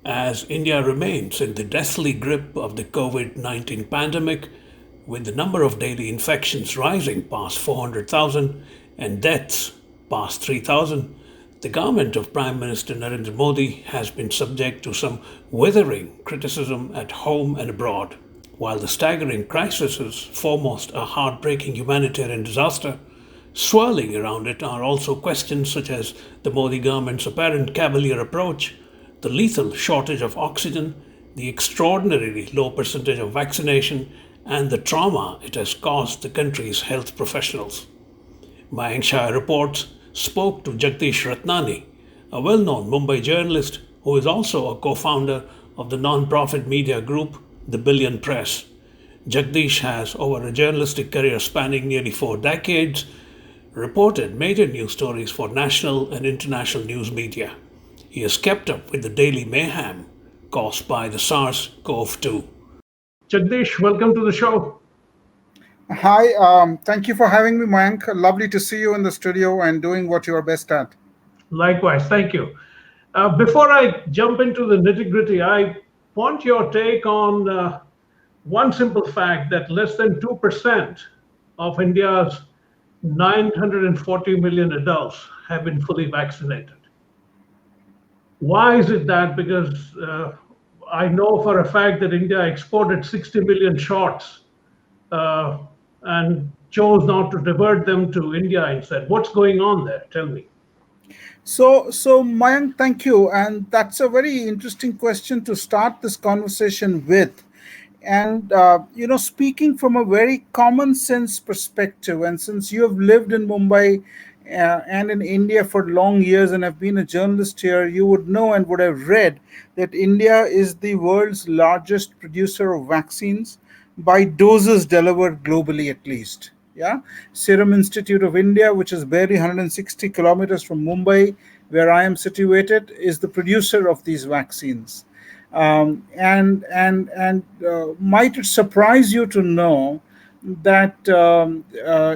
as India remains in the deathly grip of the COVID 19 pandemic, with the number of daily infections rising past 400,000 and deaths past 3,000, the government of Prime Minister Narendra Modi has been subject to some withering criticism at home and abroad. While the staggering crisis is foremost a heartbreaking humanitarian disaster, swirling around it are also questions such as the Modi government's apparent cavalier approach, the lethal shortage of oxygen, the extraordinarily low percentage of vaccination, and the trauma it has caused the country's health professionals. Mayank Chhaya reports spoke to Jagdish Rattanani, a well known Mumbai journalist who is also a co founder of the non profit media group The Billion Press. Jagdish has, over a journalistic career spanning nearly 4 decades, reported major news stories for national and international news media. He has kept up with the daily mayhem caused by the SARS-CoV-2. Jagdish, welcome to the show. Hi, thank you for having me, Mayank. Lovely to see you in the studio and doing what you are best at. Likewise, thank you. Before I jump into the nitty gritty, I want your take on one simple fact that less than 2% of India's 940 million adults have been fully vaccinated. Why is it that? Because I know for a fact that India exported 60 million shots uh, and chose not to divert them to India instead. What's going on there? Tell me. So Mayank, thank you. And that's a very interesting question to start this conversation with. And, speaking from a very common sense perspective, and since you have lived in Mumbai and in India for long years and have been a journalist here, you would know and would have read that India is the world's largest producer of vaccines by doses delivered globally, at least. Yeah, Serum Institute of India, which is barely 160 kilometers from Mumbai, where I am situated, is the producer of these vaccines. And might it surprise you to know that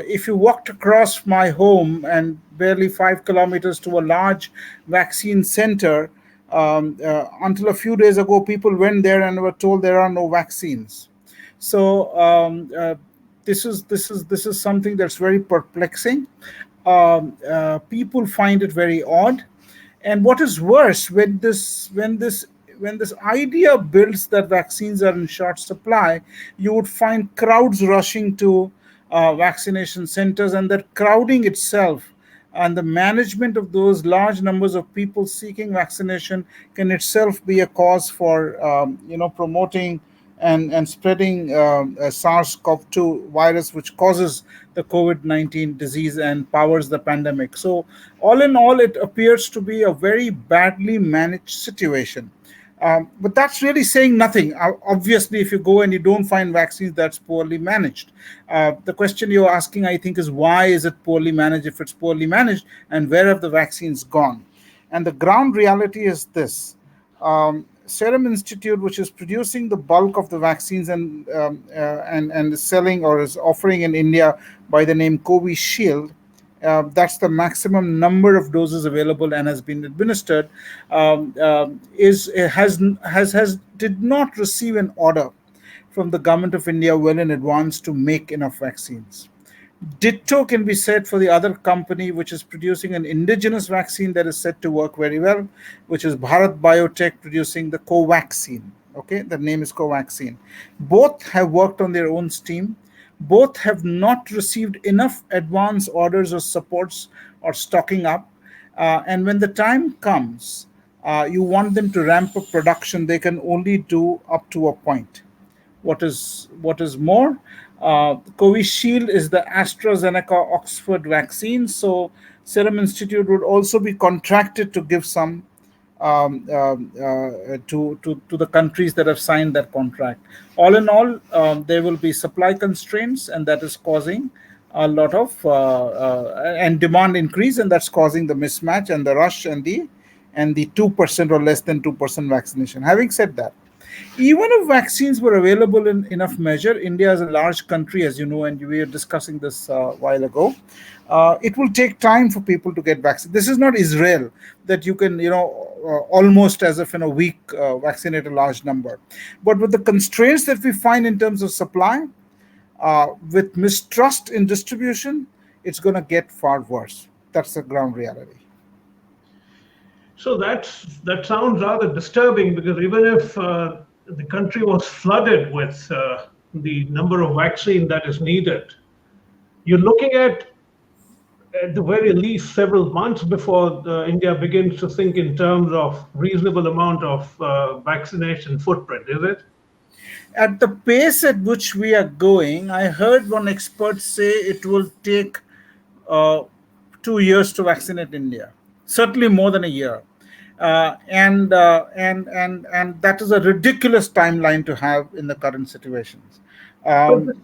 if you walked across my home and barely 5 kilometers to a large vaccine center, until a few days ago, people went there and were told there are no vaccines. So this is something that's very perplexing. People find it very odd, and what is worse, when this idea builds that vaccines are in short supply, you would find crowds rushing to vaccination centers, and that crowding itself and the management of those large numbers of people seeking vaccination can itself be a cause for promoting and spreading SARS-CoV-2 virus, which causes the COVID-19 disease and powers the pandemic. So, all in all, it appears to be a very badly managed situation. But that's really saying nothing. Obviously, if you go and you don't find vaccines, that's poorly managed. The question you're asking, I think, is why is it poorly managed if it's poorly managed, and where have the vaccines gone? And the ground reality is this. Serum Institute, which is producing the bulk of the vaccines and is selling or is offering in India by the name Covishield, that's the maximum number of doses available and has been administered. Is has did not receive an order from the government of India well in advance to make enough vaccines. Ditto can be said for the other company, which is producing an indigenous vaccine that is said to work very well, which is Bharat Biotech producing the Covaxin. Okay, the name is Covaxin. Both have worked on their own steam. Both have not received enough advance orders or supports or stocking up. And when the time comes, you want them to ramp up production, they can only do up to a point. What is more, Covishield is the AstraZeneca Oxford vaccine, so Serum Institute would also be contracted to give some to the countries that have signed that contract. All in all, there will be supply constraints, and that is causing a lot of and demand increase, and that's causing the mismatch and the rush and the 2% or less than 2% vaccination. Having said that, Even if vaccines were available in enough measure, India is a large country, as you know, and we were discussing this a while ago. It will take time for people to get vaccinated. This is not Israel that you can, almost as if in a week vaccinate a large number. But with the constraints that we find in terms of supply, with mistrust in distribution, it's going to get far worse. That's the ground reality. So that sounds rather disturbing because even if the country was flooded with the number of vaccine that is needed, you're looking at the very least several months before India begins to think in terms of reasonable amount of vaccination footprint, is it? At the pace at which we are going, I heard one expert say it will take uh, 2 years to vaccinate India. Certainly more than a year, and that is a ridiculous timeline to have in the current situations. But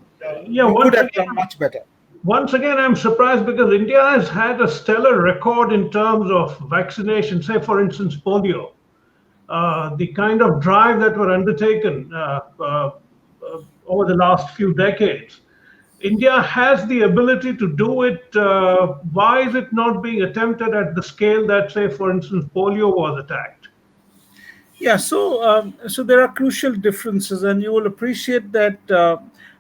yeah, We could have done much better. once again, I'm surprised because India has had a stellar record in terms of vaccination. Say, for instance, polio. The kind of drive that were undertaken over the last few decades. India has the ability to do it. Why is it not being attempted at the scale that, say, for instance, polio was attacked? Yeah, so there are crucial differences, and you will appreciate that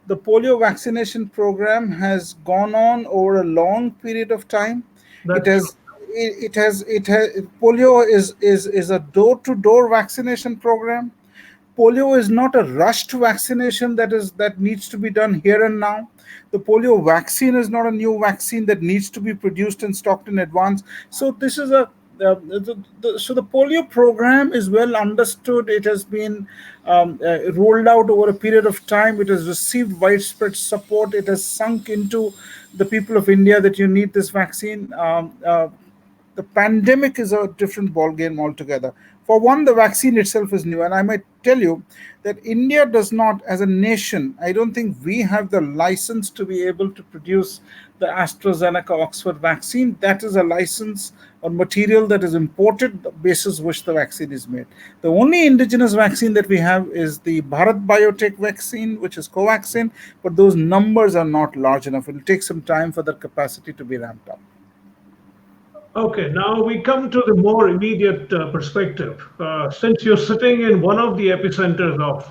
the polio vaccination program has gone on over a long period of time. It That's true. has it has polio is a door to door vaccination program. Polio is not a rushed vaccination that needs to be done here and now. The polio vaccine is not a new vaccine that needs to be produced and stocked in advance. So this is a so the polio program is well understood. It has been rolled out over a period of time. It has received widespread support. It has sunk into the people of India that you need this vaccine. The pandemic is a different ball game altogether. For one, the vaccine itself is new, and I might tell you that India does not, as a nation, I don't think we have the license to be able to produce the AstraZeneca Oxford vaccine. That is a license or material that is imported, the basis which the vaccine is made. The only indigenous vaccine that we have is the Bharat Biotech vaccine, which is Covaxin, but those numbers are not large enough. It will take some time for the capacity to be ramped up. Okay, now we come to the more immediate perspective. Since you're sitting in one of the epicenters of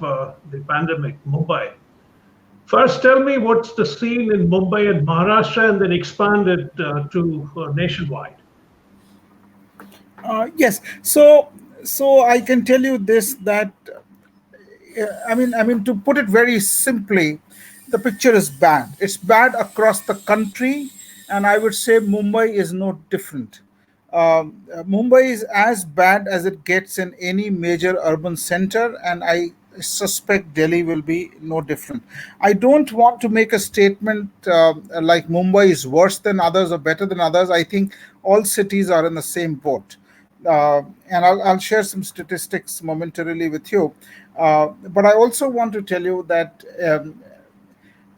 the pandemic, Mumbai, first tell me what's the scene in Mumbai and Maharashtra and then expand it to nationwide. Yes, so I can tell you this that to put it very simply, the picture is bad. It's bad across the country, and I would say Mumbai is no different. Mumbai is as bad as it gets in any major urban center, and I suspect Delhi will be no different. I don't want to make a statement like Mumbai is worse than others or better than others. I think all cities are in the same boat. And I'll share some statistics momentarily with you. But I also want to tell you that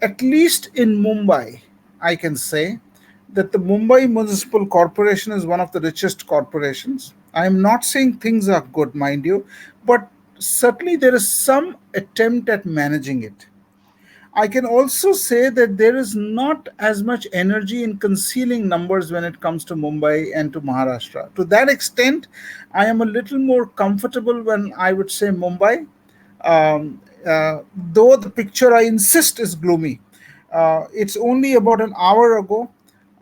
at least in Mumbai, I can say that the Mumbai Municipal Corporation is one of the richest corporations. I am not saying things are good, mind you, but certainly there is some attempt at managing it. I can also say that there is not as much energy in concealing numbers when it comes to Mumbai and to Maharashtra. To that extent, I am a little more comfortable when I would say Mumbai, though the picture I insist is gloomy. It's only about an hour ago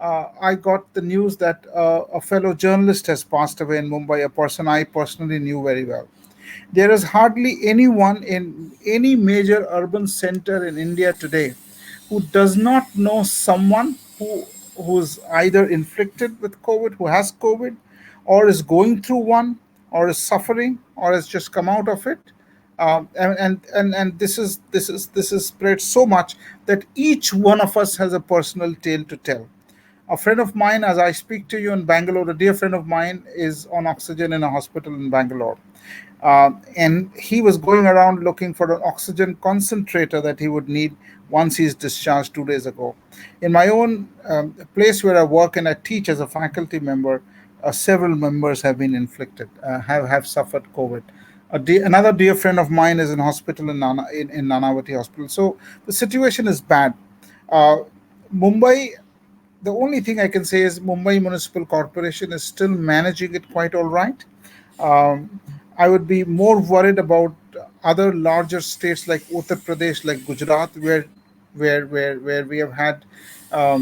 I got the news that a fellow journalist has passed away in Mumbai, a person I personally knew very well. There is hardly anyone in any major urban center in India today who does not know someone who's either inflicted with COVID, who has COVID, or is going through one, or is suffering, or has just come out of it. And this is spread so much that each one of us has a personal tale to tell. A friend of mine, as I speak to you in Bangalore, a dear friend of mine is on oxygen in a hospital in Bangalore. And he was going around looking for an oxygen concentrator that he would need once he's discharged 2 days ago. In my own place where I work and I teach as a faculty member, several members have been inflicted, have suffered COVID. Another dear friend of mine is in hospital in Nanavati Hospital. So the situation is bad. Uh, Mumbai, the only thing I can say is Mumbai Municipal Corporation is still managing it quite all right. Um, I would be more worried about other larger states like Uttar Pradesh, like Gujarat, where we have had a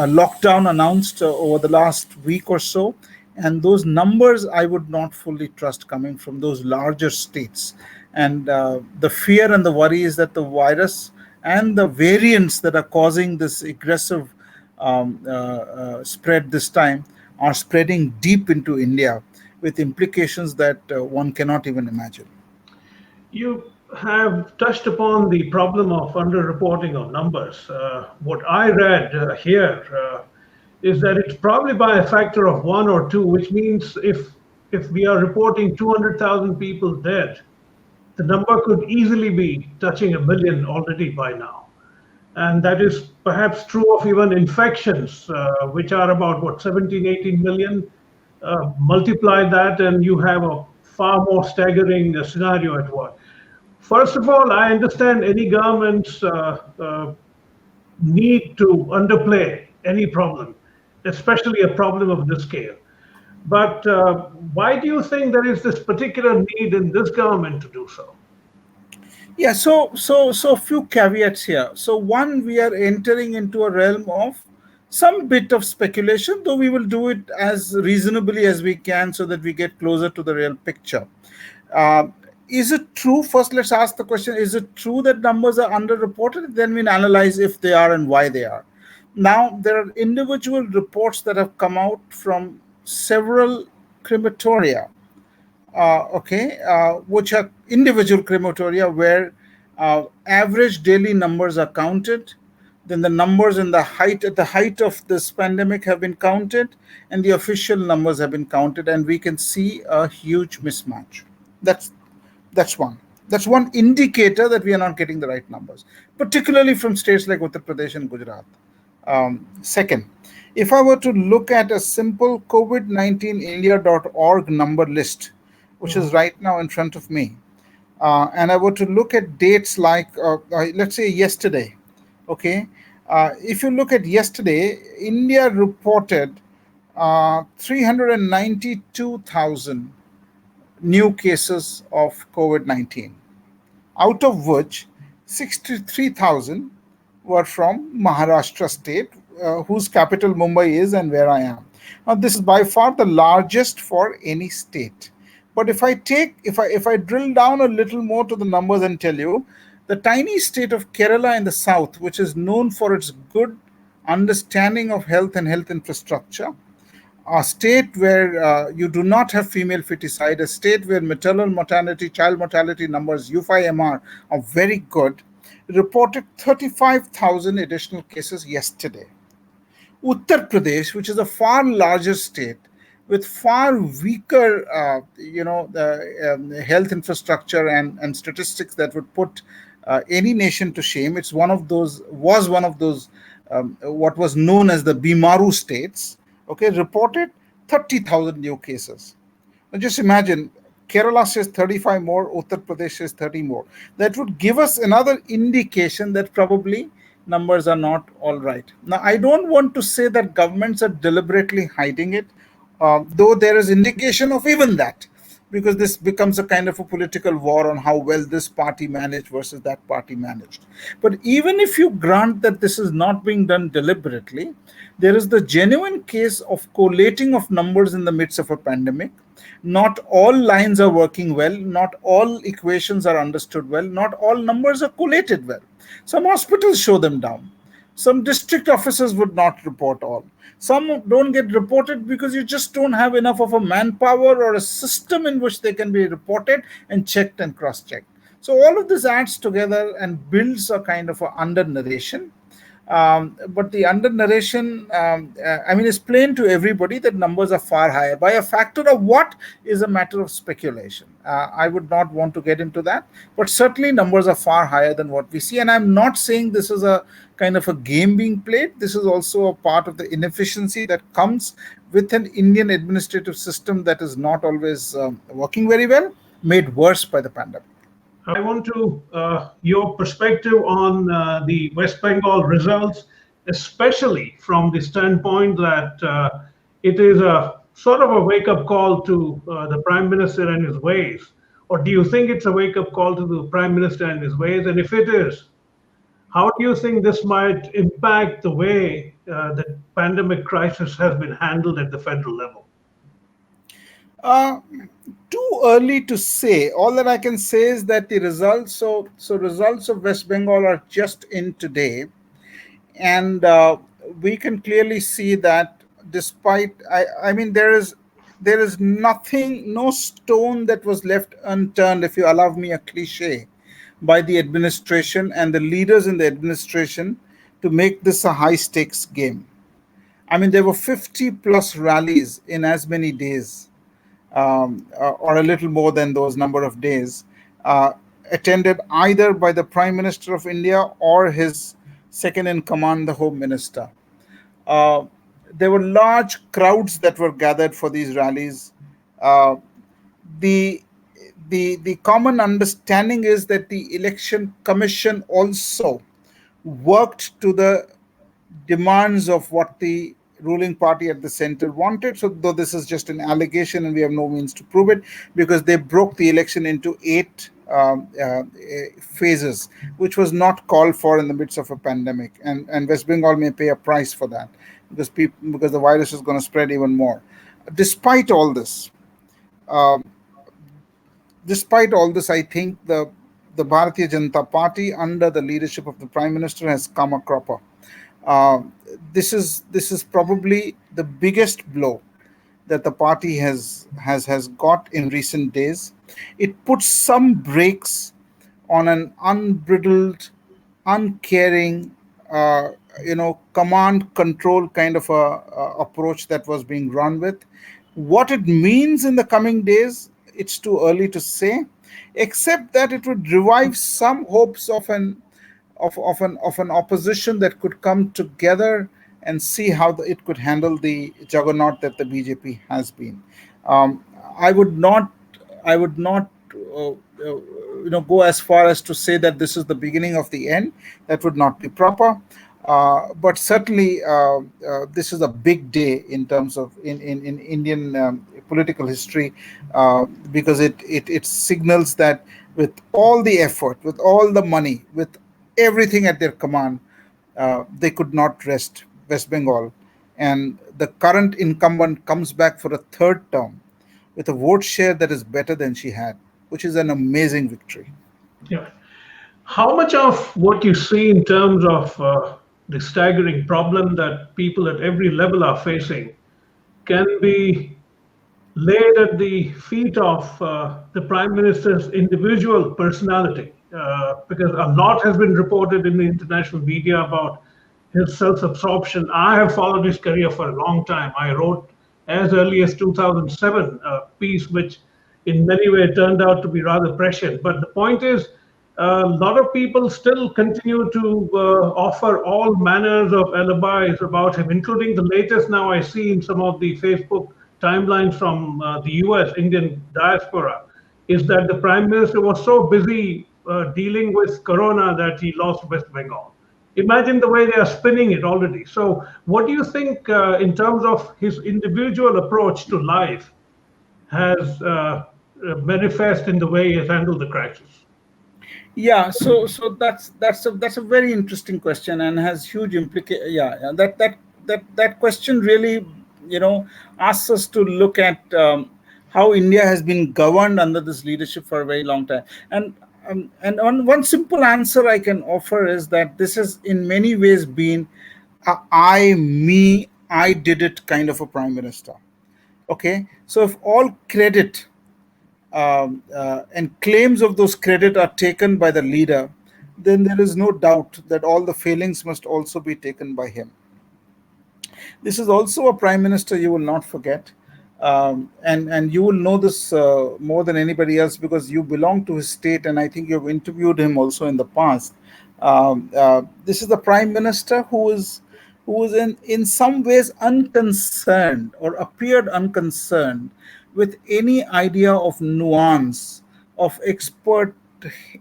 lockdown announced over the last week or so, and those numbers I would not fully trust coming from those larger states. And the fear and the worry is that the virus and the variants that are causing this aggressive spread this time are spreading deep into India with implications that one cannot even imagine. You have touched upon the problem of underreporting of numbers. What I read here is that it's probably by a factor of one or two, which means if we are reporting 200,000 people dead, the number could easily be touching a million already by now. And that is perhaps true of even infections, which are about what, 17, 18 million. Multiply that, and you have a far more staggering scenario at work. First of all, I understand any government's need to underplay any problem, especially a problem of this scale. But why do you think there is this particular need in this government to do so? Yeah, so a few caveats here. So one, we are entering into a realm of some bit of speculation, though we will do it as reasonably as we can so that we get closer to the real picture. Uh, is it true? First, let's ask the question: is it true that numbers are underreported? Then we analyze if they are and why they are. Now, there are individual reports that have come out from several crematoria, which are individual crematoria where average daily numbers are counted. Then the numbers in the height at the height of this pandemic have been counted, and the official numbers have been counted, and we can see a huge mismatch. That's that's one. That's one indicator that we are not getting the right numbers, particularly from states like Uttar Pradesh and Gujarat. Second, if I were to look at a simple COVID-19 India.org number list, which is Mhm. right now in front of me, and I were to look at dates like, let's say, yesterday, okay, if you look at yesterday, India reported 392,000 new cases of COVID 19, out of which 63,000 were from Maharashtra state, whose capital Mumbai is and where I am. Now, this is by far the largest for any state. But if I drill down a little more to the numbers and tell you, the tiny state of Kerala in the south, which is known for its good understanding of health and health infrastructure, a state where you do not have female feticide, a state where maternal mortality, child mortality numbers, U5MR, are very good, reported 35,000 additional cases yesterday. Uttar Pradesh, which is a far larger state with far weaker, the health infrastructure and statistics that would put any nation to shame. It's one of those, what was known as the Bimaru states. Okay, reported 30,000 new cases. Now just imagine, Kerala says 35 more, Uttar Pradesh says 30 more. That would give us another indication that probably numbers are not all right. Now, I don't want to say that governments are deliberately hiding it, though there is indication of even that, because this becomes a kind of a political war on how well this party managed versus that party managed. But even if you grant that this is not being done deliberately, there is the genuine case of collating of numbers in the midst of a pandemic. Not all lines are working well, not all equations are understood well, not all numbers are collated well. Some hospitals show them down. Some district officers would not report all. Some don't get reported because you just don't have enough of a manpower or a system in which they can be reported and checked and cross checked. So all of this adds together and builds a kind of a under narration. But the under narration, I mean, it's plain to everybody that numbers are far higher. By a factor of what is a matter of speculation. I would not want to get into that, but certainly numbers are far higher than what we see. And I'm not saying this is a kind of a game being played. This is also a part of the inefficiency that comes with an Indian administrative system that is not always working very well, made worse by the pandemic. I want to your perspective on the West Bengal results, especially from the standpoint that it is a sort of a wake-up call to the Prime Minister and his ways, or do you think it's a wake-up call to the Prime Minister and his ways? And if it is, how do you think this might impact the way the pandemic crisis has been handled at the federal level? Uh, Too early to say. All that I can say is that the results, results of West Bengal are just in today, and we can clearly see that despite, I mean, there is nothing, no stone that was left unturned, if you allow me a cliche, by the administration and the leaders in the administration to make this a high stakes game. I mean, there were 50 plus rallies in as many days, or a little more than those number of days, uh, attended either by the Prime Minister of India or his second in command, the Home Minister. Uh, there were large crowds that were gathered for these rallies. Uh, the the common understanding is that the election commission also worked to the demands of what the ruling party at the center wanted. So, though this is just an allegation and we have no means to prove it, because they broke the election into eight phases, which was not called for in the midst of a pandemic. And West Bengal may pay a price for that, because the virus is going to spread even more. Despite all this, um, despite all this, I think the Bharatiya Janata Party, under the leadership of the Prime Minister, has come a cropper. Uh, this is probably the biggest blow that the party has got in recent days. It puts some brakes on an unbridled, uncaring, command control kind of a approach that was being run with. What it means in the coming days, it's too early to say, except that it would revive some hopes of an opposition that could come together and see how it could handle the juggernaut that the BJP has been. Um, I would not, I would not, go as far as to say that this is the beginning of the end. That would not be proper. But certainly, this is a big day in terms of in Indian political history, because it signals that with all the effort, with all the money, with everything at their command, they could not rest West Bengal. And the current incumbent comes back for a third term with a vote share that is better than she had, which is an amazing victory. Yeah. How much of what you see in terms of the staggering problem that people at every level are facing can be laid at the feet of the Prime Minister's individual personality? Because a lot has been reported in the international media about his self absorption. I have followed his career for a long time. I wrote as early as 2007 a piece which, in many ways, turned out to be rather prescient. But the point is, a lot of people still continue to offer all manners of alibis about him, including the latest now I see in some of the Facebook timelines from the US Indian diaspora, is that the Prime Minister was so busy dealing with Corona that he lost West Bengal. Imagine the way they are spinning it already. So, what do you think in terms of his individual approach to life has manifest in the way he has handled the crisis? Yeah, so that's a very interesting question and has huge implication. Yeah, that question really, asks us to look at how India has been governed under this leadership for a very long time. And one simple answer I can offer is that this has in many ways been a I did it kind of a prime minister. Okay, so if all credit and claims of those credit are taken by the leader, then there is no doubt that all the failings must also be taken by him. This is also a prime minister you will not forget, and you will know this more than anybody else because you belong to his state, and I think you've interviewed him also in the past. This is the prime minister who is who was in some ways unconcerned or appeared unconcerned with any idea of nuance, of expert,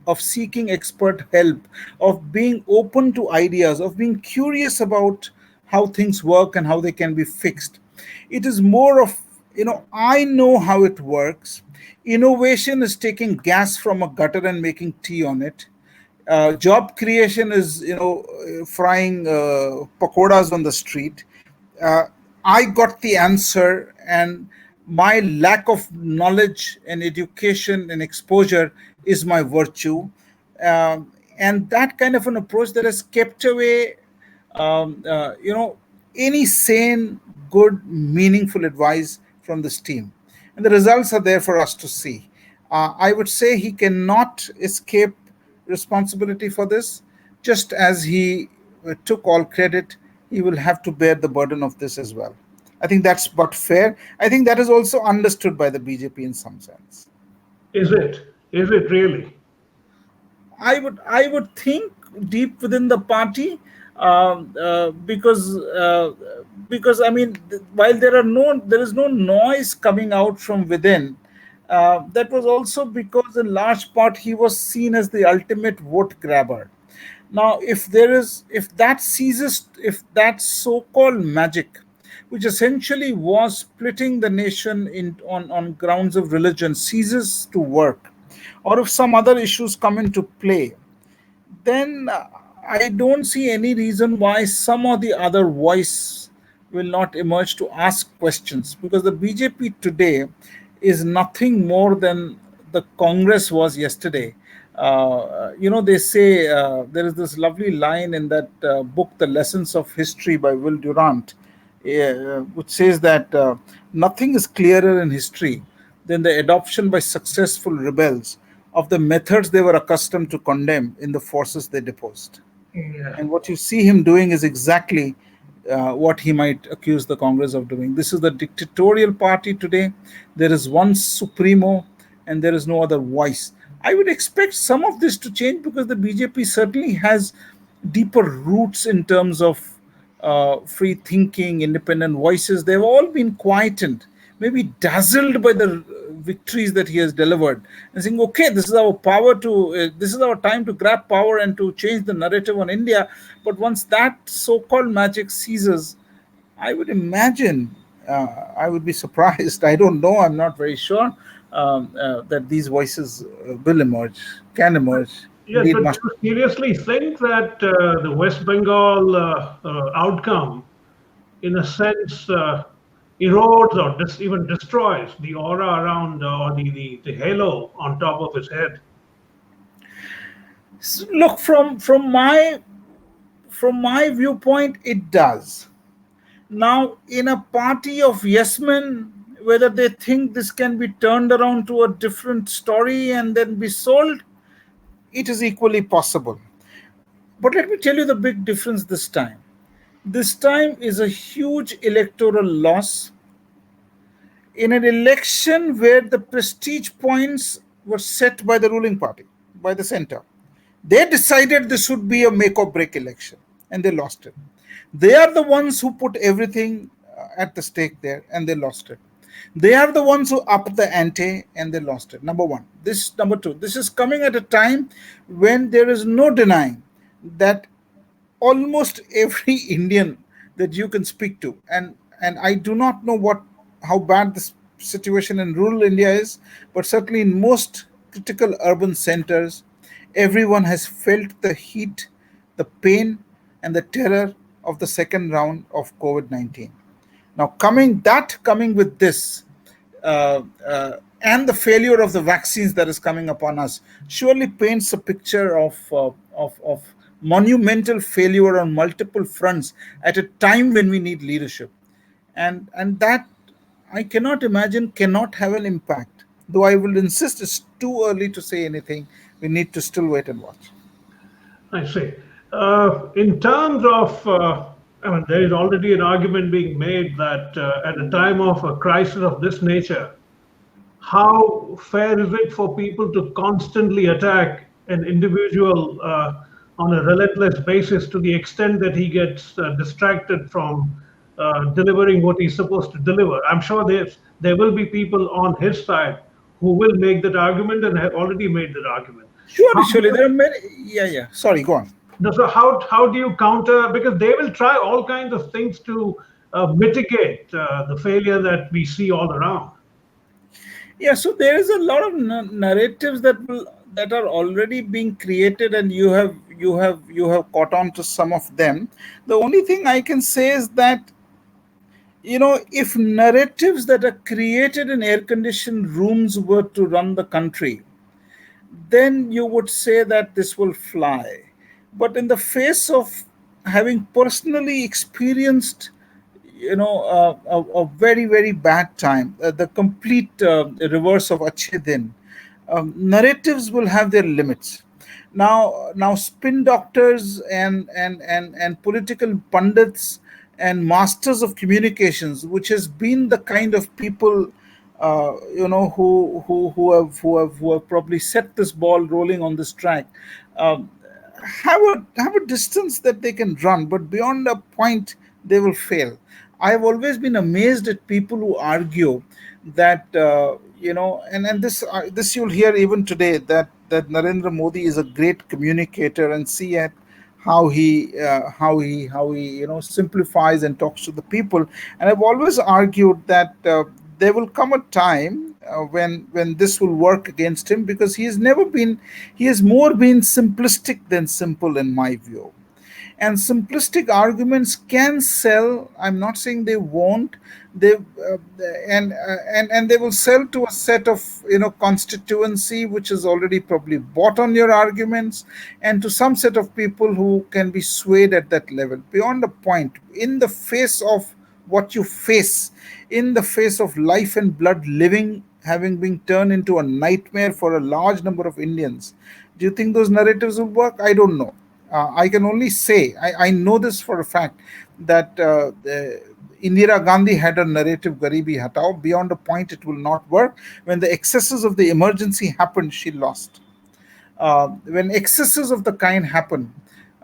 of seeking expert help, of being open to ideas, of being curious about how things work and how they can be fixed. It is more of, I know how it works. Innovation is taking gas from a gutter and making tea on it. Job creation is, frying pakoras on the street. uh, I got the answer, and my lack of knowledge and education and exposure is my virtue. And that kind of an approach that has kept away, um, uh, you know, any sane, good, meaningful advice from this team. And the results are there for us to see. I would say he cannot escape responsibility for this. Just as he took all credit, he will have to bear the burden of this as well. I think that's but fair. I think that is also understood by the BJP in some sense. Is it? Is it really? I would think deep within the party, because I mean, while there is no noise coming out from within, that was also because in large part he was seen as the ultimate vote grabber. Now, if that so-called magic, which essentially was splitting the nation on grounds of religion, ceases to work, or if some other issues come into play, then I don't see any reason why some or the other voice will not emerge to ask questions, because the BJP today is nothing more than the Congress was yesterday. They say there is this lovely line in that book, The Lessons of History by Will Durant, which says that nothing is clearer in history than the adoption by successful rebels of the methods they were accustomed to condemn in the forces they deposed. Yeah. And what you see him doing is exactly what he might accuse the Congress of doing. This is the dictatorial party today. There is one supremo, and there is no other voice. I would expect some of this to change, because the BJP certainly has deeper roots in terms of free thinking, independent voices. They've all been quietened, maybe dazzled by the victories that he has delivered, and saying, "Okay, this is our time to grab power and to change the narrative on India." But once that so-called magic ceases, I would imagine, I would be surprised. I don't know. I'm not very sure that these voices will emerge, can emerge. Yes, Indeed, but do must. you seriously think that the West Bengal outcome, in a sense, erodes or even destroys the aura around or the halo on top of his head? Look, from my viewpoint, it does. Now, in a party of yes men, whether they think this can be turned around to a different story and then be sold, it is equally possible. But let me tell you the big difference this time. This time is a huge electoral loss in an election where the prestige points were set by the ruling party, by the center. They decided this would be a make or break election, and they lost it. They are the ones who put everything at the stake there, and they lost it. They are the ones who upped the ante, and they lost it. Number one. This number two. This is coming at a time when there is no denying that almost every Indian that you can speak to, and I do not know how bad this situation in rural India is, but certainly in most critical urban centers, everyone has felt the heat, the pain, and the terror of the second round of COVID-19. Now, coming with this, and the failure of the vaccines that is coming upon us, surely paints a picture of monumental failure on multiple fronts at a time when we need leadership, and that I cannot imagine cannot have an impact. Though I will insist it's too early to say anything. We need to still wait and watch. I see. In terms of, I mean, there is already an argument being made that at a time of a crisis of this nature, how fair is it for people to constantly attack an individual on a relentless basis to the extent that he gets distracted from delivering what he's supposed to deliver. I'm sure there will be people on his side who will make that argument and have already made that argument. Surely, How do surely you, there are many. Yeah, yeah. Sorry, go on. no, so how do you counter? Because they will try all kinds of things to mitigate the failure that we see all around. Yeah, so there is a lot of narratives that are already being created, and you have caught on to some of them. The only thing I can say is that, if narratives that are created in air conditioned rooms were to run the country, then you would say that this will fly. But in the face of having personally experienced, a very, very bad time, the complete reverse of Achhe Din, narratives will have their limits. Now spin doctors and political pundits and masters of communications, which has been the kind of people, who have probably set this ball rolling on this track, um, have a distance that they can run, but beyond a point they will fail. I have always been amazed at people who argue that, and this you'll hear even today, that Narendra Modi is a great communicator, and see at how he simplifies and talks to the people. And I've always argued that there will come a time when this will work against him, because he has more been simplistic than simple, in my view. And simplistic arguments can sell. I'm not saying they won't. They and they will sell to a set of constituency which is already probably bought on your arguments, and to some set of people who can be swayed at that level. Beyond a point, in the face of what you face, in the face of life and blood living having been turned into a nightmare for a large number of Indians, do you think those narratives will work? I don't know. I can only say, I know this for a fact, that Indira Gandhi had a narrative, Garibi Hatao. Beyond a point, it will not work. When the excesses of the emergency happened, she lost. When excesses of the kind happen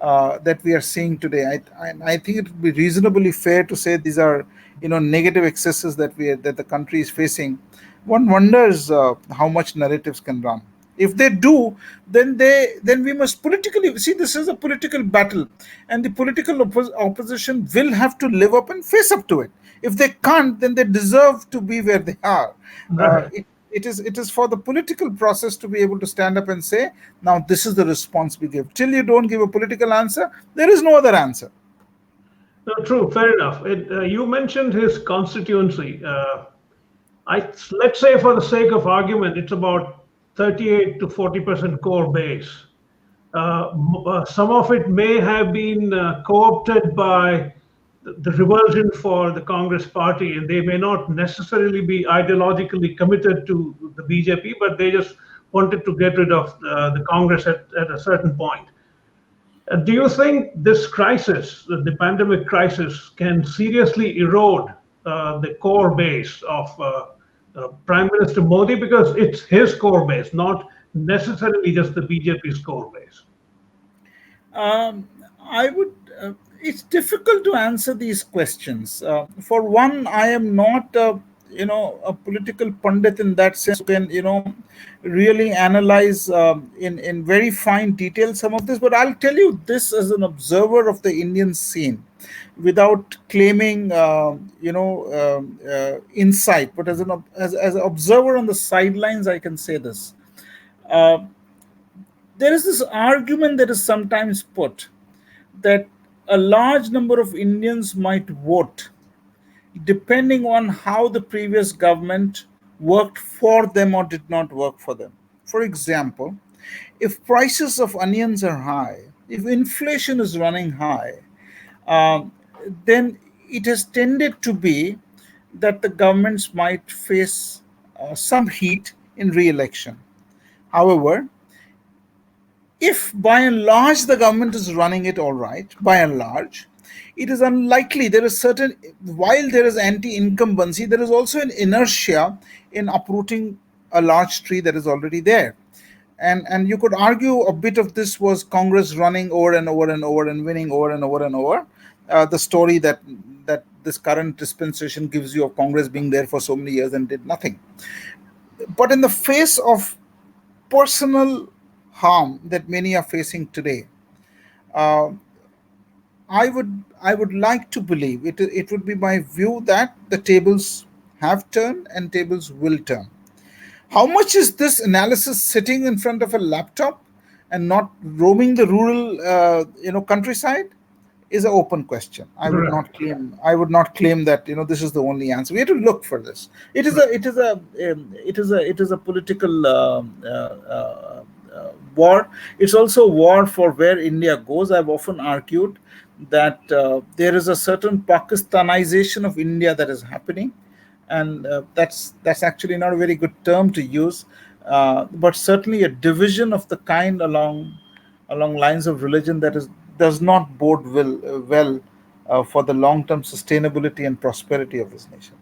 that we are seeing today, I think it would be reasonably fair to say these are negative excesses that the country is facing. One wonders how much narratives can run. If they do, then we must politically see, this is a political battle, and the political opposition will have to live up and face up to it. If they can't, then they deserve to be where they are. Uh, Right. it, it is for the political process to be able to stand up and say, now this is the response we give. Till you don't give a political answer, there is no other answer. No, true, fair enough. You mentioned his constituency. Let's say, for the sake of argument, it's about 38 to 40% core base. Some of it may have been co-opted by the revulsion for the Congress party, and they may not necessarily be ideologically committed to the BJP, but they just wanted to get rid of the Congress at a certain point. Do you think this crisis, the pandemic crisis, can seriously erode the core base of Prime Minister Modi? Because it's his core base, not necessarily just the BJP's core base. Um, I would. It's difficult to answer these questions. For one, I am not, a political pundit in that sense, who can, really analyze in very fine detail some of this. But I'll tell you this as an observer of the Indian scene, without claiming, insight, but as an observer on the sidelines, I can say this. Uh, there is this argument that is sometimes put that a large number of Indians might vote depending on how the previous government worked for them or did not work for them. For example, if prices of onions are high, if inflation is running high, um, then it has tended to be that the governments might face some heat in re election. However, if by and large the government is running it all right, by and large, it is unlikely. There is certain, while there is anti incumbency, there is also an inertia in uprooting a large tree that is already there. And you could argue a bit of this was Congress running over and over and over and winning over and over and over. The story that this current dispensation gives you of Congress being there for so many years and did nothing. But in the face of personal harm that many are facing today, uh, I would like to believe it would be my view that the tables have turned and tables will turn. How much is this analysis sitting in front of a laptop and not roaming the rural, countryside? Is an open question. I would not Right. claim. I would not claim that this is the only answer. We have to look for this. It is a. Right. It is a. It is a. It is a political war. It's also a war for where India goes. I've often argued that there is a certain Pakistanization of India that is happening, and that's actually not a very good term to use, but certainly a division of the kind along lines of religion that is does not bode well for the long term sustainability and prosperity of this nation.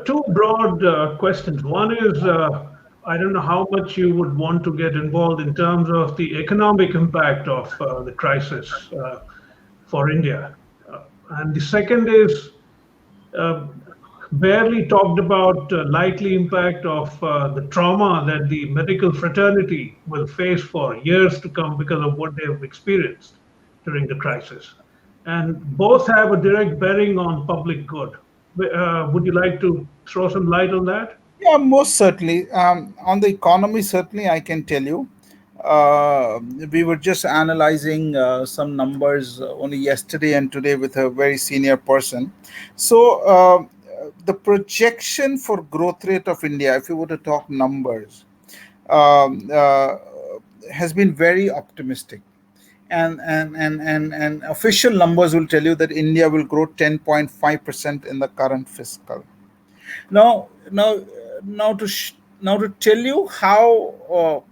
Two broad questions. One is I don't know how much you would want to get involved in terms of the economic impact of the crisis for India. And the second is uh, barely talked about likely impact of the trauma that the medical fraternity will face for years to come because of what they have experienced during the crisis. And both have a direct bearing on public good. Would you like to throw some light on that? Yeah, most certainly. On the economy, certainly, I can tell you. We were just analyzing some numbers only yesterday and today with a very senior person. So, the projection for growth rate of India, if you were to talk numbers, um, uh, has been very optimistic. And official numbers will tell you that India will grow 10.5% in the current fiscal. Now, now to tell you how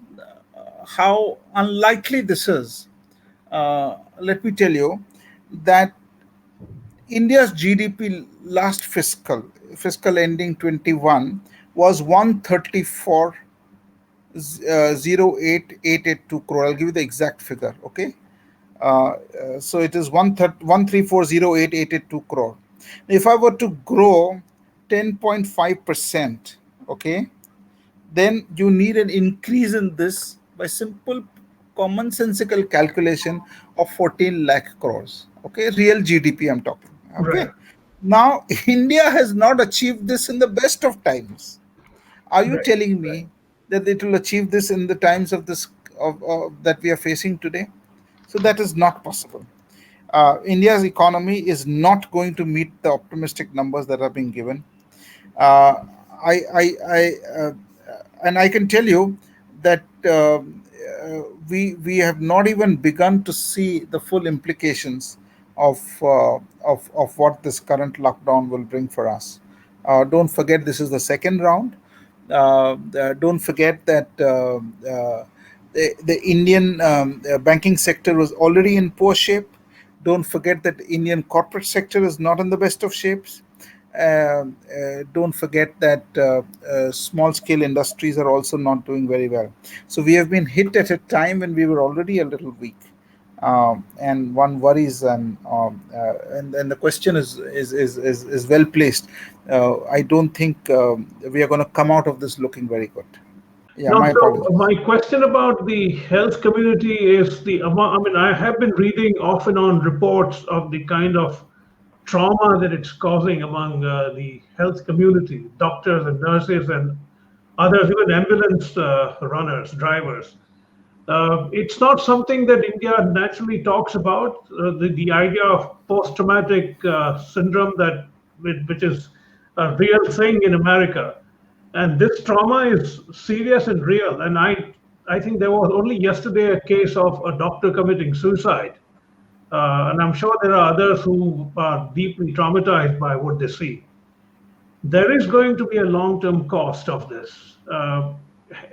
unlikely this is, let me tell you that India's GDP last fiscal ending 21 was 134 08,882 crore. I'll give you the exact figure. Okay, so it is 134,0882 crore. If I were to grow 10.5%, okay, then you need an increase in this by simple commonsensical calculation of 14 lakh crores. Okay, real GDP I'm talking. Okay, Right, now India has not achieved this in the best of times. Are you right. telling me that it will achieve this in the times of this of that we are facing today? So that is not possible. India's economy is not going to meet the optimistic numbers that are being given. Uh, I and I can tell you that we have not even begun to see the full implications of what this current lockdown will bring for us. Don't forget, this is the second round. Don't forget that the Indian banking sector was already in poor shape. Don't forget that the Indian corporate sector is not in the best of shapes. Don't forget that small scale industries are also not doing very well. So we have been hit at a time when we were already a little weak. And one worries, and the question is well placed. I don't think we are going to come out of this looking very good. Yeah, Now, my so apologies. my question about the health community is the amount. I mean, I have been reading off and on reports of the kind of trauma that it's causing among the health community, doctors and nurses and others, even ambulance runners, drivers. It's not something that India naturally talks about. The idea of post-traumatic syndrome which is a real thing in America, and this trauma is serious and real. And I think there was only yesterday a case of a doctor committing suicide, and I'm sure there are others who are deeply traumatized by what they see. There is going to be a long-term cost of this.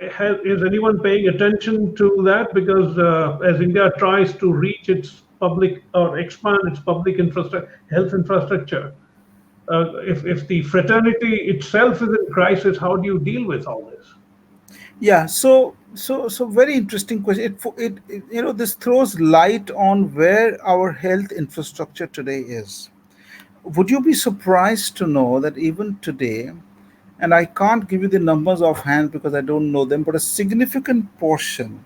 Is anyone paying attention to that? Because as India tries to reach its public or expand its public infrastructure, health infrastructure, if the fraternity itself is in crisis, how do you deal with all this? Yeah, so So very interesting question. This throws light on where our health infrastructure today is. Would you be surprised to know that even today, and I can't give you the numbers offhand because I don't know them, but a significant portion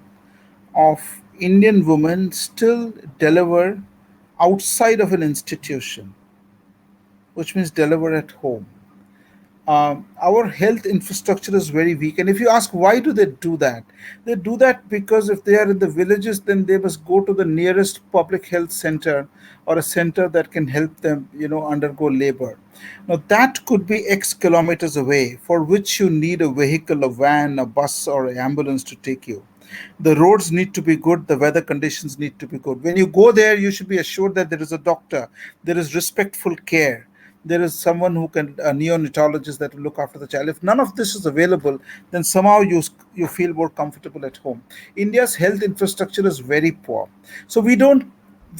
of Indian women still deliver outside of an institution, which means deliver at home. Our health infrastructure is very weak. And if you ask why do they do that because if they are in the villages, then they must go to the nearest public health center or a center that can help them, undergo labor. Now that could be X kilometers away, for which you need a vehicle, a van, a bus, or an ambulance to take you. The roads need to be good, the weather conditions need to be good. When you go there, you should be assured that there is a doctor, there is respectful care, there is someone who can, a neonatologist that will look after the child. If none of this is available, then somehow you feel more comfortable at home. India's health infrastructure is very poor, so we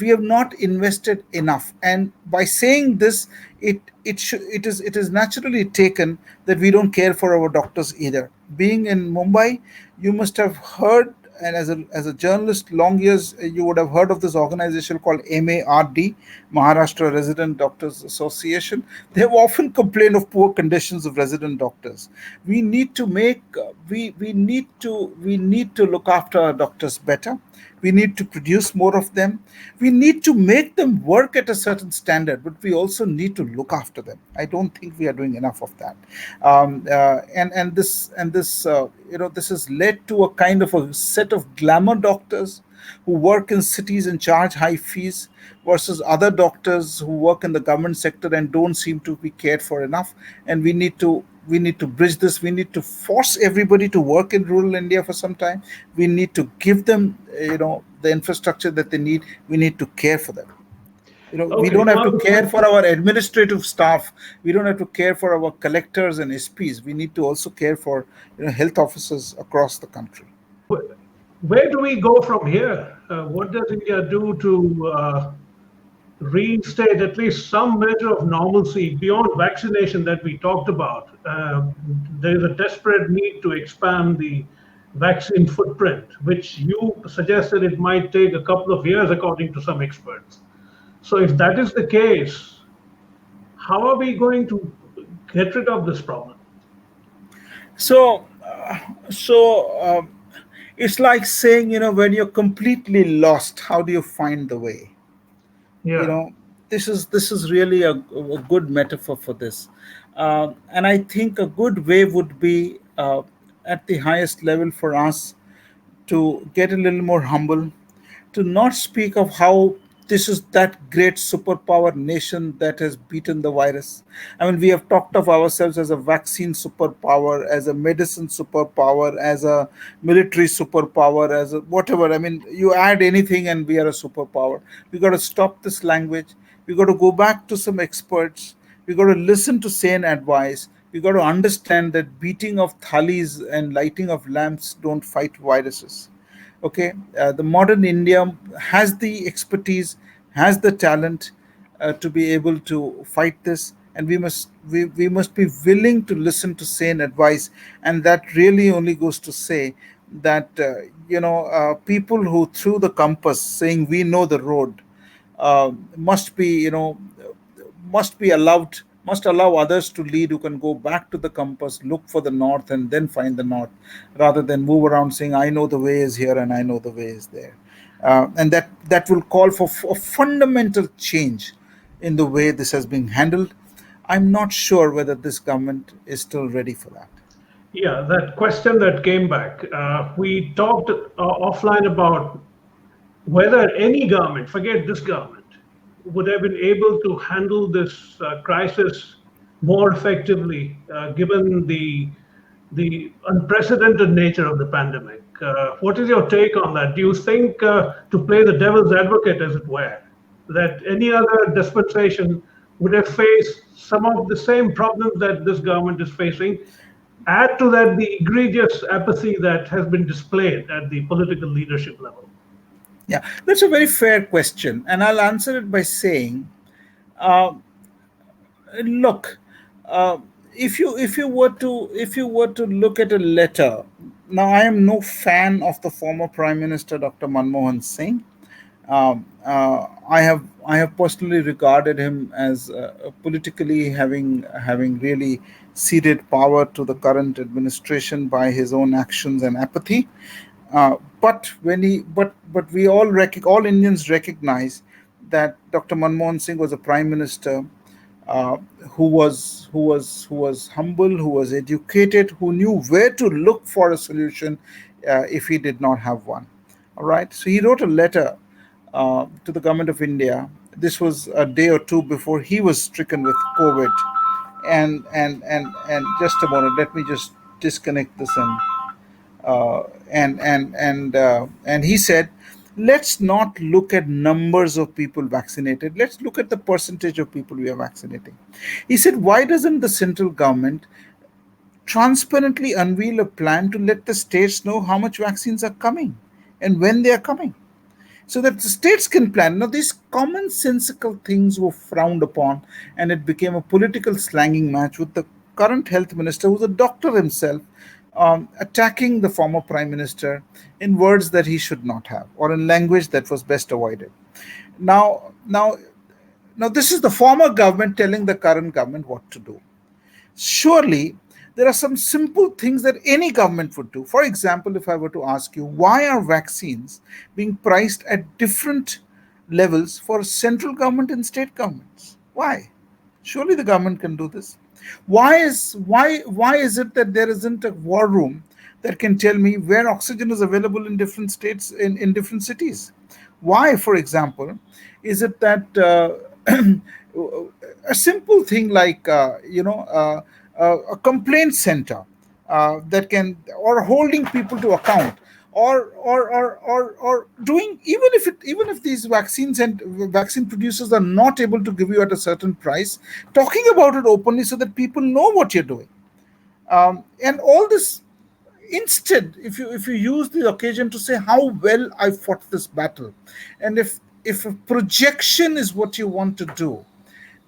have not invested enough. And by saying this, it is naturally taken that we don't care for our doctors either. Being in Mumbai, you must have heard, and as a journalist long years, you would have heard of this organization called MARD, Maharashtra Resident Doctors Association. They have often complained of poor conditions of resident doctors. We need to make we need to look after our doctors better. We need to produce more of them. We need to make them work at a certain standard, but we also need to look after them. I don't think we are doing enough of that. This has led to a kind of a set of glamour doctors who work in cities and charge high fees, versus other doctors who work in the government sector and don't seem to be cared for enough. And we need to bridge this. We need to force everybody to work in rural India for some time. We need to give them, the infrastructure that they need. We need to care for them. We Okay, don't have now to the care for our administrative staff. We don't have to care for our collectors and SPs. We need to also care for, health officers across the country. where do we go from here? What does India do to reinstate at least some measure of normalcy beyond vaccination that we talked about? There is a desperate need to expand the vaccine footprint, which you suggested it might take a couple of years, according to some experts. So, if that is the case, how are we going to get rid of this problem? So, it's like saying, when you're completely lost, how do you find the way? you Yeah. know this is really a good metaphor for this. And I think a good way would be, at the highest level, for us to get a little more humble, to not speak of how this is that great superpower nation that has beaten the virus. I mean, we have talked of ourselves as a vaccine superpower, as a medicine superpower, as a military superpower, as a whatever. I mean, you add anything and we are a superpower. We got to stop this language. We got to go back to some experts. We got to listen to sane advice. We got to understand that beating of thalis and lighting of lamps don't fight viruses. Okay, the modern India has the expertise, has the talent, to be able to fight this, and we must be willing to listen to sane advice. And that really only goes to say that, people who threw the compass saying we know the road, must be, must be allowed must allow others to lead, who can go back to the compass, look for the north, and then find the north, rather than move around saying I know the way is here and I know the way is there. And that will call for a fundamental change in the way this has been handled. I'm not sure whether this government is still ready for that. Yeah, that question that came back. We talked offline about whether any government, forget this government, would have been able to handle this crisis more effectively, given the unprecedented nature of the pandemic. What is your take on that? Do you think, to play the devil's advocate, as it were, that any other dispensation would have faced some of the same problems that this government is facing? Add to that the egregious apathy that has been displayed at the political leadership level. Yeah, that's a very fair question, and I'll answer it by saying, uh, look, uh, if you were to look at a letter Now, I am no fan of the former Prime Minister Dr. Manmohan Singh. I have personally regarded him as politically having really ceded power to the current administration by his own actions and apathy. But we all Indians recognize that Dr. Manmohan Singh was a prime minister uh, who was humble, who was educated, who knew where to look for a solution if he did not have one. All right, so he wrote a letter to the government of India. This was a day or two before he was stricken with COVID. And just a moment, let me just disconnect this and he said, let's not look at numbers of people vaccinated, let's look at the percentage of people we are vaccinating. He said, why doesn't the central government transparently unveil a plan to let the states know how much vaccines are coming and when they are coming, so that the states can plan. Now, these commonsensical things were frowned upon, and it became a political slanging match with the current health minister, who's a doctor himself, attacking the former prime minister in words that he should not have, or in language that was best avoided. Now, now, now, this is the former government telling the current government what to do. Surely there are some simple things that any government would do. For example, if I were to ask you, why are vaccines being priced at different levels for central government and state governments? Why? Surely the government can do this. Why is it that there isn't a war room that can tell me where oxygen is available in different states, in different cities? Why, for example, is it that a simple thing like a complaint center that can, or holding people to account, or doing, even if these vaccines and vaccine producers are not able to give you at a certain price, talking about it openly so that people know what you're doing, and all this. Instead, if you use the occasion to say how well I fought this battle, and if a projection is what you want to do,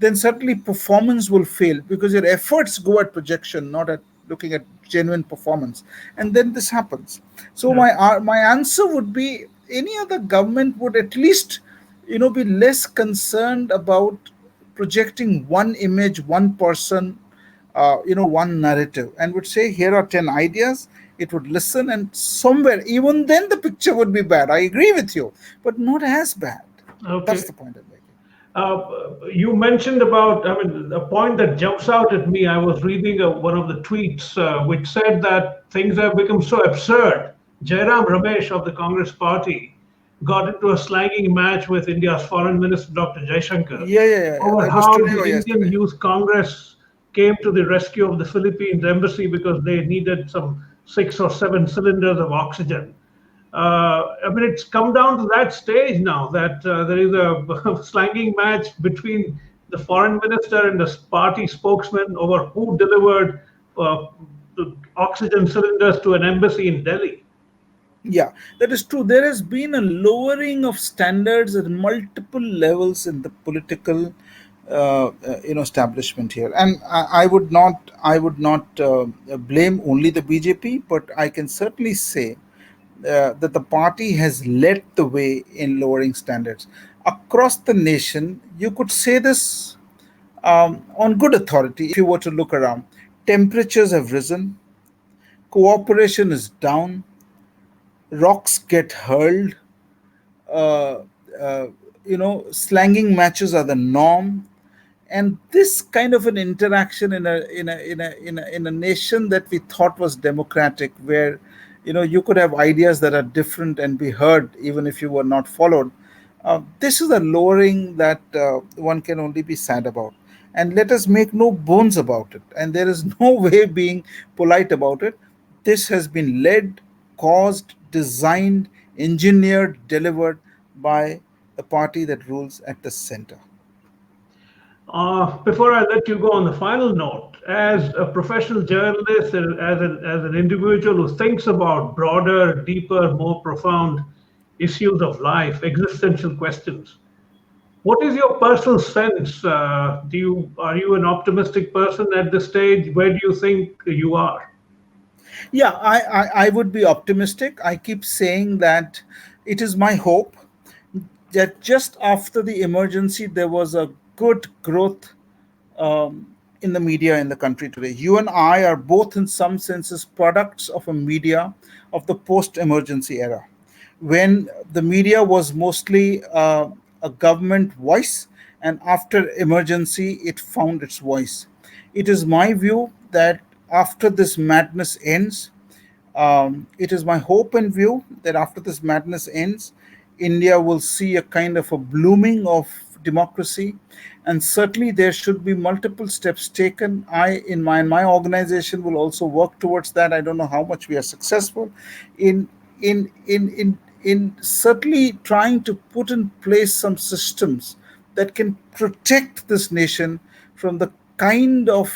then certainly performance will fail, because your efforts go at projection, not at looking at genuine performance. And then this happens. So Yeah. my answer would be, any other government would at least be less concerned about projecting one image, one person, one narrative, and would say, here are 10 ideas. It would listen, and somewhere, even then, the picture would be bad. I agree with you, but not as bad. That's Okay. the point I'm making. You mentioned about, I mean, a point that jumps out at me. I was reading one of the tweets which said that things have become so absurd. Jairam Ramesh of the Congress party got into a slanging match with India's Foreign Minister Dr. Jaishankar Yeah. over That was how today the or Indian yesterday. Youth Congress came to the rescue of the Philippines embassy because they needed some 6 or 7 cylinders of oxygen. I mean, it's come down to that stage now that there is a slanging match between the foreign minister and the party spokesman over who delivered uh, the oxygen cylinders to an embassy in Delhi. Yeah, that is true. There has been a lowering of standards at multiple levels in the political, establishment here. And I would not blame only the BJP, but I can certainly say that the party has led the way in lowering standards across the nation. You could say this on good authority if you were to look around. Temperatures have risen, cooperation is down, rocks get hurled, uh, uh, slanging matches are the norm. And this kind of an interaction in a nation that we thought was democratic, where you could have ideas that are different and be heard even if you were not followed. This is a lowering that one can only be sad about. And let us make no bones about it, and there is no way being polite about it. This has been led, caused, designed, engineered, delivered by the party that rules at the center. Before I let you go, on the final note, as a professional journalist, and as an individual who thinks about broader, deeper, more profound issues of life, existential questions, what is your personal sense? Are you an optimistic person at this stage? Where do you think you are? Yeah, I would be optimistic. I keep saying that it is my hope that just after the emergency, there was a good growth um, in the media in the country today. You and I are both, in some senses, products of a media of the post emergency era, when the media was mostly a government voice, and after emergency, it found its voice. It is my view that after this madness ends, it is my hope and view that after this madness ends, India will see a kind of a blooming of democracy, and certainly there should be multiple steps taken. In my organization will also work towards that. I don't know how much we are successful in in in in in certainly trying to put in place some systems that can protect this nation from the kind of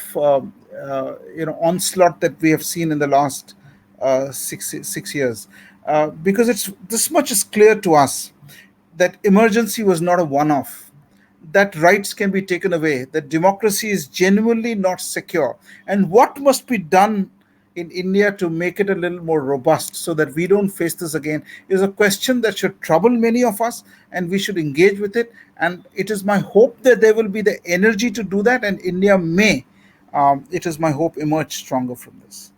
onslaught that we have seen in the last 6 years, because it's this much is clear to us that emergency was not a one-off, that rights can be taken away, that democracy is genuinely not secure, and what must be done in India to make it a little more robust so that we don't face this again is a question that should trouble many of us, and we should engage with it. And it is my hope that there will be the energy to do that, and India may, it is my hope, emerge stronger from this.